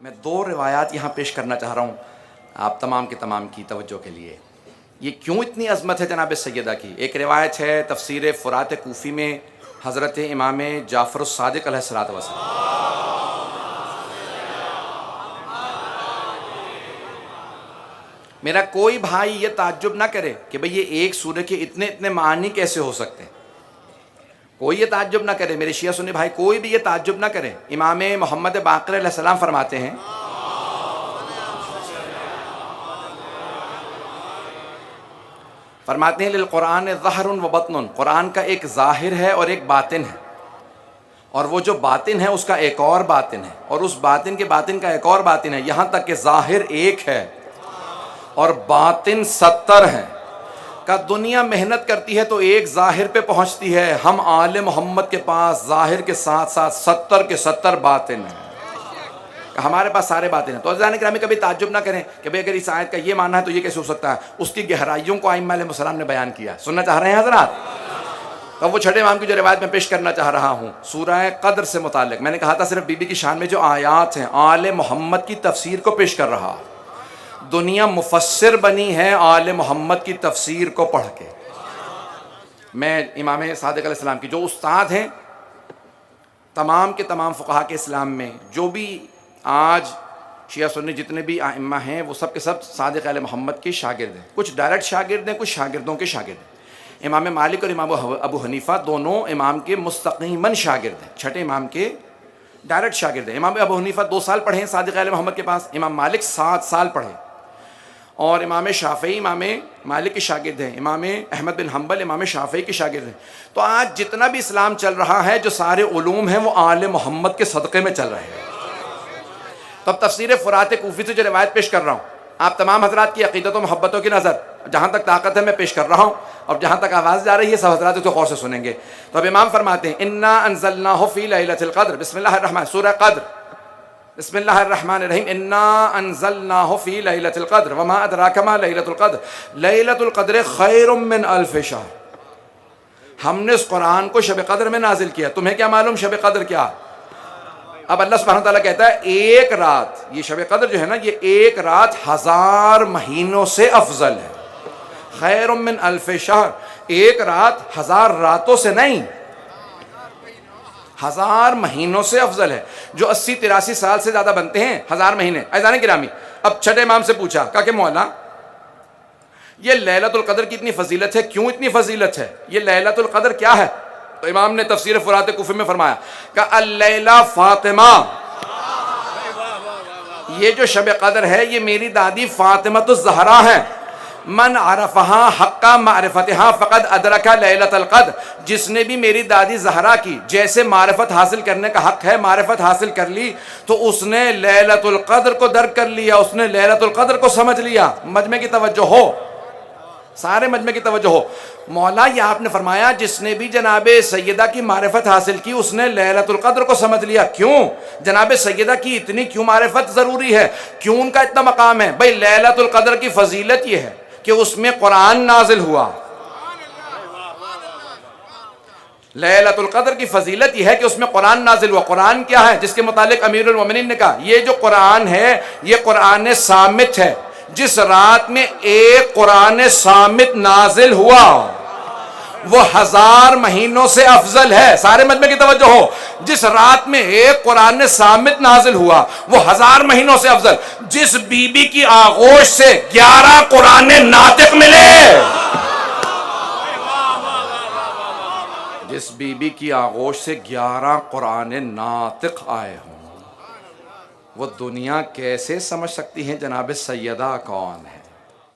میں دو روایات یہاں پیش کرنا چاہ رہا ہوں آپ تمام کے تمام کی توجہ کے لیے. یہ کیوں اتنی عظمت ہے جناب سیدہ کی؟ ایک روایت ہے تفسیر فرات کوفی میں حضرت امام جعفر الصادق علیہ الصلوۃ والسلام. میرا کوئی بھائی یہ تعجب نہ کرے کہ بھئی یہ ایک سورہ کے اتنے معانی کیسے ہو سکتے ہیں. کوئی یہ تعجب نہ کرے، میرے شیعہ سنی بھائی کوئی بھی یہ تعجب نہ کرے. امام محمد باقر علیہ السلام فرماتے ہیں للقرآن ظہر و بطن، قرآن کا ایک ظاہر ہے اور ایک باطن ہے، اور وہ جو باطن ہے اس کا ایک اور باطن ہے، اور اس باطن کے باطن کا ایک اور باطن ہے، یہاں تک کہ ظاہر ایک ہے اور باطن 70 ہے. کہ دنیا محنت کرتی ہے تو ایک ظاہر پہ پہنچتی ہے، ہم آل محمد کے پاس ظاہر کے ساتھ ساتھ 70 کے 70 باطن ہیں. ہمارے پاس سارے باطن ہیں. تو عزیزان گرامی کبھی تعجب نہ کریں کہ بھئی اگر اس آیت کا یہ معنی ہے تو یہ کیسے ہو سکتا ہے. اس کی گہرائیوں کو ائمہ علیہ السلام نے بیان کیا. سننا چاہ رہے ہیں حضرات؟ تو وہ چھٹے امام کی جو روایت میں پیش کرنا چاہ رہا ہوں سورہ قدر سے متعلق، میں نے کہا تھا صرف بی بی کی شان میں جو آیات ہیں آل محمد کی تفسیر کو پیش کر رہا. دنیا مفسر بنی ہے آل محمد کی تفسیر کو پڑھ کے. میں امام صادق علیہ السلام کی جو استاد ہیں تمام کے تمام فقہا کے اسلام میں، جو بھی آج شیعہ سنی جتنے بھی ائمہ ہیں وہ سب کے سب صادق علیہ محمد کے شاگرد ہیں. کچھ ڈائریکٹ شاگرد ہیں، کچھ شاگردوں کے شاگرد ہیں. امام مالک اور امام ابو حنیفہ دونوں امام کے مستقیماً شاگرد ہیں، چھٹے امام کے ڈائریکٹ شاگرد ہیں. امام ابو حنیفہ 2 سال پڑھے ہیں صادق علیہ محمد کے پاس، امام مالک 7 سال پڑھے، اور امام شافعی امام مالک کے شاگرد ہیں، امام احمد بن حنبل امام شافعی کے شاگرد ہیں. تو آج جتنا بھی اسلام چل رہا ہے، جو سارے علوم ہیں وہ آل محمد کے صدقے میں چل رہے ہیں. تو اب تفسیر فرات کوفی سے جو روایت پیش کر رہا ہوں آپ تمام حضرات کی عقیدت و محبتوں کی نظر جہاں تک طاقت ہے میں پیش کر رہا ہوں، اور جہاں تک آواز جا رہی ہے سب حضرات اس کو غور سے سنیں گے. تو اب امام فرماتے ہیں انا انزلناہ فی لیلۃ القدر. بسم اللہ الرحمن، سورہ قدر، بسم اللہ الرحمن الرحیم. انا انزلناہ فی لیلۃ القدر وما ادراک ما لیلۃ القدر لیلۃ القدر خیر من الف شہر. ہم نے اس قرآن کو شب قدر میں نازل کیا. تمہیں کیا معلوم شب قدر کیا؟ اب اللہ سبحانہ وتعالیٰ کہتا ہے ایک رات، یہ شب قدر جو ہے نا، یہ ایک رات 1000 مہینوں سے افضل ہے. خیر من الف شہر، ایک رات 1000 راتوں سے نہیں، 1000 مہینوں سے افضل ہے. جو 80-83 سال سے زیادہ بنتے ہیں 1000 مہینے. عزیزان گرامی اب چھٹے امام سے پوچھا کہ مولا یہ لیلۃ القدر کی اتنی فضیلت ہے، کیوں اتنی فضیلت ہے؟ یہ لیلۃ القدر کیا ہے؟ تو امام نے تفسیر فرات کوفی میں فرمایا کہ اللیلہ فاطمہ، یہ جو شب قدر ہے یہ میری دادی فاطمۃ الزہرا ہے. من عرفہا حق معرفتہا فقد ادرک لیلۃ القدر. جس نے بھی میری دادی زہرا کی جیسے معرفت حاصل کرنے کا حق ہے معرفت حاصل کر لی تو اس نے لیلۃ القدر کو درک کر لیا، اس نے لیلۃ القدر کو سمجھ لیا. مجمع کی توجہ ہو، سارے مجمع کی توجہ ہو. مولا یہ آپ نے فرمایا جس نے بھی جناب سیدہ کی معرفت حاصل کی اس نے لیلۃ القدر کو سمجھ لیا. کیوں جناب سیدہ کی اتنی کیوں معرفت ضروری ہے، کیوں ان کا اتنا مقام ہے؟ بھئی لیلۃ القدر کی فضیلت یہ ہے کہ اس میں قرآن نازل ہوا. لیلۃ القدر کی فضیلت یہ ہے کہ اس میں قرآن نازل ہوا. قرآن کیا ہے جس کے متعلق امیر المومنین نے کہا یہ جو قرآن ہے یہ قرآن صامت ہے. جس رات میں ایک قرآن صامت نازل ہوا وہ 1000 مہینوں سے افضل ہے. سارے مجمع کی توجہ ہو، جس رات میں ایک قرآن صامت نازل ہوا وہ 1000 مہینوں سے افضل. جس بی بی کی آغوش سے 11 قرآن ناطق ملے، جس بی بی کی آغوش سے 11 قرآن ناطق آئے ہوں، وہ دنیا کیسے سمجھ سکتی ہیں جناب سیدہ کون ہے؟